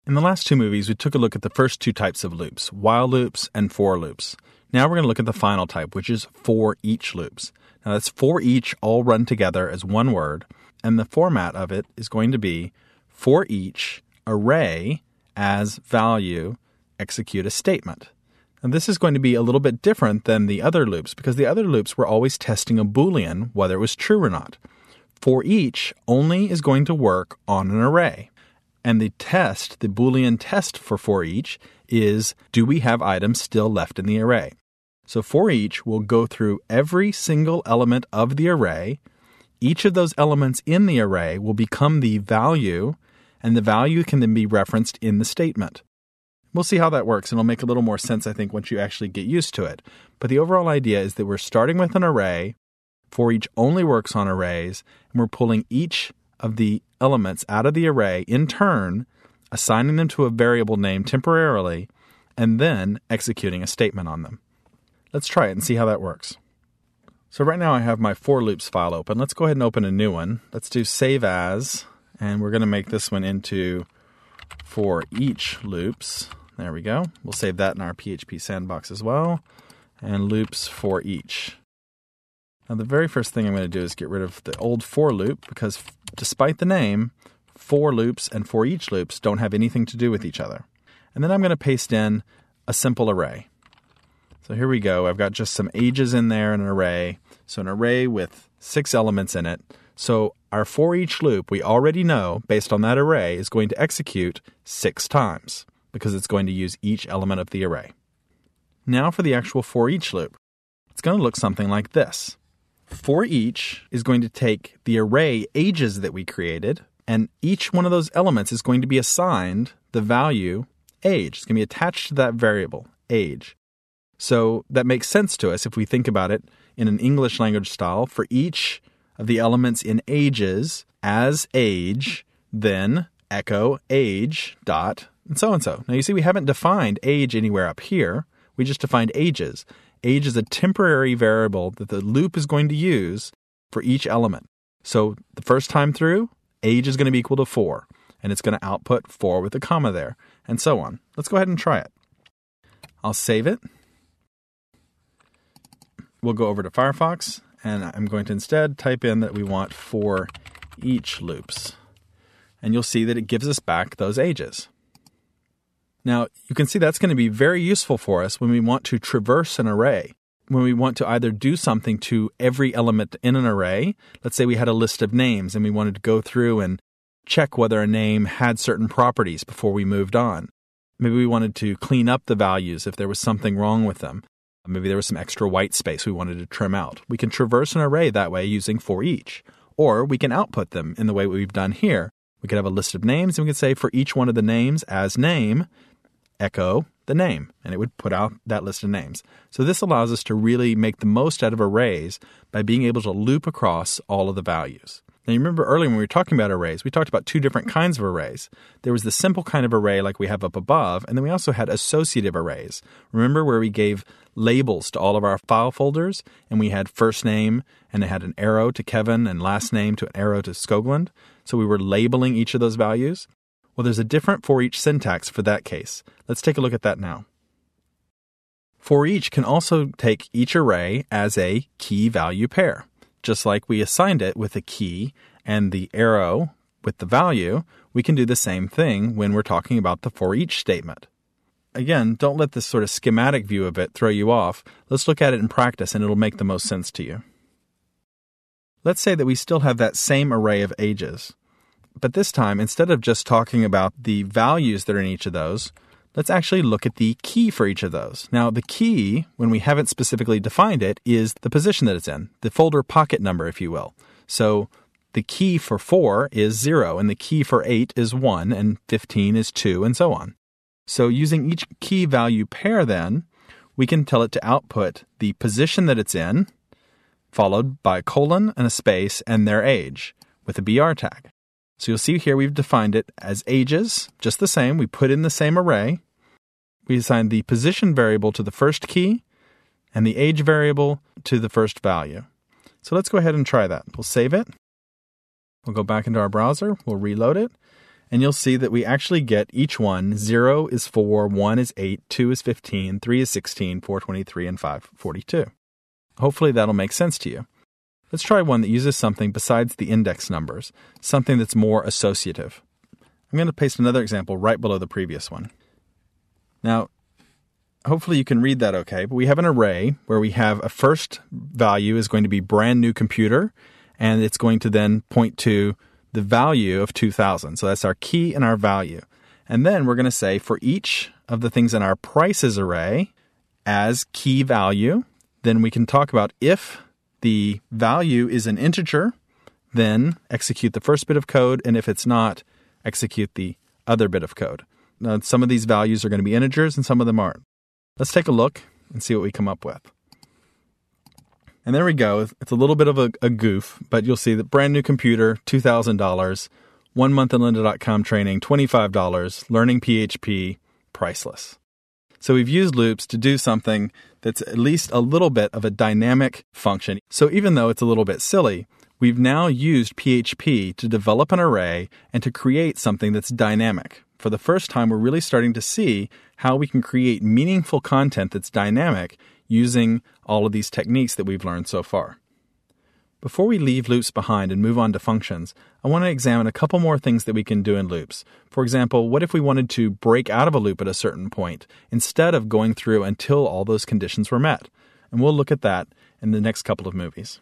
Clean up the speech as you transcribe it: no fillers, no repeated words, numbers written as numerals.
In the last two movies, we took a look at the first two types of loops, while loops and for loops. Now we're going to look at the final type, which is for each loops. Now that's for each all run together as one word, and the format of it is going to be for each array as value execute a statement. And this is going to be a little bit different than the other loops because the other loops were always testing a Boolean whether it was true or not. For each only is going to work on an array. And the test, the Boolean test for each, is do we have items still left in the array? So for each will go through every single element of the array. Each of those elements in the array will become the value, and the value can then be referenced in the statement. We'll see how that works, and it'll make a little more sense, I think, once you actually get used to it. But the overall idea is that we're starting with an array. For each only works on arrays, and we're pulling each of the elements out of the array in turn, assigning them to a variable name temporarily, and then executing a statement on them. Let's try it and see how that works. So right now I have my for loops file open. Let's go ahead and open a new one. Let's do save as, and we're going to make this one into for each loops. There we go. We'll save that in our PHP sandbox as well. And loops for each. Now, the very first thing I'm going to do is get rid of the old for loop because despite the name, for loops and for each loops don't have anything to do with each other. And then I'm going to paste in a simple array. So here we go. I've got just some ages in there in an array. So an array with 6 elements in it. So our for each loop, we already know, based on that array, is going to execute 6 times because it's going to use each element of the array. Now for the actual for each loop. It's going to look something like this. For each is going to take the array ages that we created, and each one of those elements is going to be assigned the value age. It's going to be attached to that variable, age. So that makes sense to us if we think about it in an English language style. For each of the elements in ages as age, then echo age dot and so and so. Now you see we haven't defined age anywhere up here. We just defined ages. Age is a temporary variable that the loop is going to use for each element. So the first time through, age is going to be equal to 4, and it's going to output 4 with a comma there, and so on. Let's go ahead and try it. I'll save it. We'll go over to Firefox, and I'm going to instead type in that we want for each loops. And you'll see that it gives us back those ages. Now, you can see that's going to be very useful for us when we want to traverse an array, when we want to either do something to every element in an array. Let's say we had a list of names and we wanted to go through and check whether a name had certain properties before we moved on. Maybe we wanted to clean up the values if there was something wrong with them. Maybe there was some extra white space we wanted to trim out. We can traverse an array that way using for each, or we can output them in the way we've done here. We could have a list of names and we could say for each one of the names as name, echo the name, and it would put out that list of names. So this allows us to really make the most out of arrays by being able to loop across all of the values. Now, you remember earlier when we were talking about arrays, we talked about 2 different kinds of arrays. There was the simple kind of array like we have up above, and then we also had associative arrays. Remember where we gave labels to all of our file folders, and we had first name, and it had an arrow to Kevin, and last name to an arrow to Skoglund. So we were labeling each of those values. Well, there's a different for each syntax for that case. Let's take a look at that now. For each can also take each array as a key value pair. Just like we assigned it with a key and the arrow with the value, we can do the same thing when we're talking about the for each statement. Again, don't let this sort of schematic view of it throw you off. Let's look at it in practice and it'll make the most sense to you. Let's say that we still have that same array of ages. But this time, instead of just talking about the values that are in each of those, let's actually look at the key for each of those. Now, the key, when we haven't specifically defined it, is the position that it's in, the folder pocket number, if you will. So the key for 4 is 0, and the key for 8 is 1, and 15 is 2, and so on. So using each key value pair then, we can tell it to output the position that it's in, followed by a colon and a space and their age with a BR tag. So you'll see here we've defined it as ages, just the same. We put in the same array. We assign the position variable to the first key and the age variable to the first value. So let's go ahead and try that. We'll save it. We'll go back into our browser. We'll reload it. And you'll see that we actually get each one. 0 is 4, 1 is 8, 2 is 15, 3 is 16, 4 23, and 5 42. Hopefully that'll make sense to you. Let's try one that uses something besides the index numbers, something that's more associative. I'm going to paste another example right below the previous one. Now, hopefully you can read that okay, but we have an array where we have a first value is going to be brand new computer, and it's going to then point to the value of 2000. So that's our key and our value. And then we're going to say for each of the things in our prices array as key value, then we can talk about if the value is an integer, then execute the first bit of code, and if it's not, execute the other bit of code. Now, some of these values are going to be integers and some of them aren't. Let's take a look and see what we come up with. And there we go. It's a little bit of a goof, but you'll see that brand new computer, $2,000, 1 month in lynda.com training, $25, learning PHP, priceless. So we've used loops to do something that's at least a little bit of a dynamic function. So even though it's a little bit silly, we've now used PHP to develop an array and to create something that's dynamic. For the first time, we're really starting to see how we can create meaningful content that's dynamic using all of these techniques that we've learned so far. Before we leave loops behind and move on to functions, I want to examine a couple more things that we can do in loops. For example, what if we wanted to break out of a loop at a certain point instead of going through until all those conditions were met? And we'll look at that in the next couple of movies.